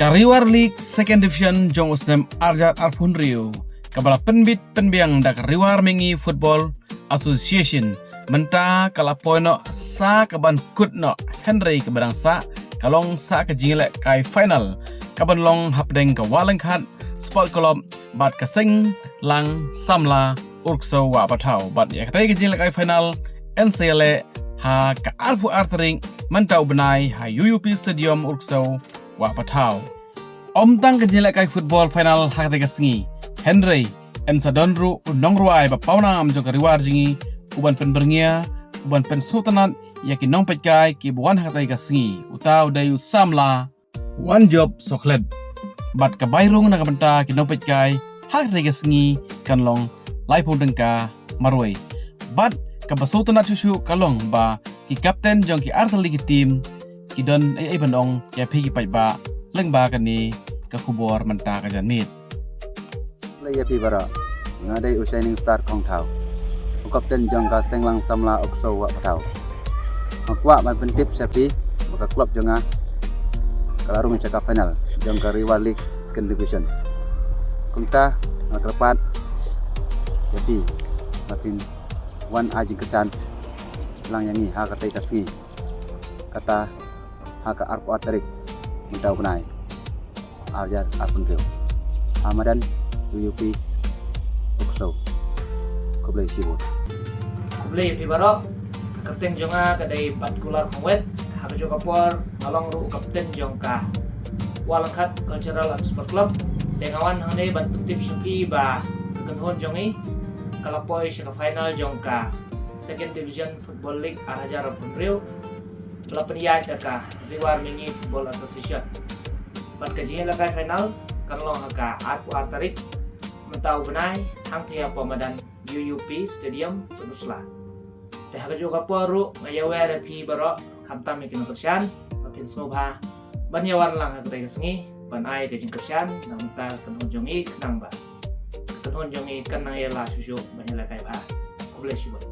Kariwar League Second Division jong ustem Arjat Arpun Rio. Kabala penbit penbiang dak Riwar Mengi Football Association. Menta kala poino sa kaban kutno Henry kabadang sa kalong sa kajingilek kai final. Kaban long hapdeng kawalang khat sport club bat kasing lang samla urkso wa patau bat ya katai kajingilek kai final NCL ha ka arpu artering mentau benai ha UUP Stadium urkso wa patau. Omtang kajingilek kai football final ha katai kasingi Henry en sadonru unong ruai ba paunam jong kariwar jingi uban penbernia uban pensultanat yakin nong petkai ki buan hatai kasingi utau dayu samla one job soklet bat ka bayrung na kabenta ki nong petkai hatai kasingi kanlong laipung dengka marway bat ka basultanat susu kalong ba ki kapten jong ki artali ki tim ki don ai bandong ya phi ki pai ba leng ba kani ka kubor menta ka janmit Playa Pibara, ngadai Shining Star Kong Tau. Kapten jongka senglang samla okso wa patau. Makwa man pentip sapi, maka klub jonga kalarung cakap final jongka Riwar League Second Division. Kumta ngakrapat jadi makin wan aji kesan lang yangi ha katai kasngi kata ha ka arpu artarik mintau kunai Arjat Arpun Rio Hamadan UUP Ukso Kublai Sibut Kublai Pibaro kapten jonga kadai partikular kongwet haka joka por along ru kapten jongka walangkat cultural and sport club dengawan hangne ban petip sapi ba kenhon jongi kalapoi shaka final jongka second division football league Arjat Arpun Rio pelapeniai daka Riwar Mengi Football Association bat kajian lakai final kanlong haka arpu artarik mentau benai hang thea pamadan UUP Stadium Tunusla. Teh haka juga poru ngayawer pi baro kamtam ikin kersian mapin snobha banyawan lang haka tega sengi banai kajing kersian nang ta kanhon jongi kenang ba. Kanhon jongi kenang yela susu banyala kai ba. Kublai Sibut.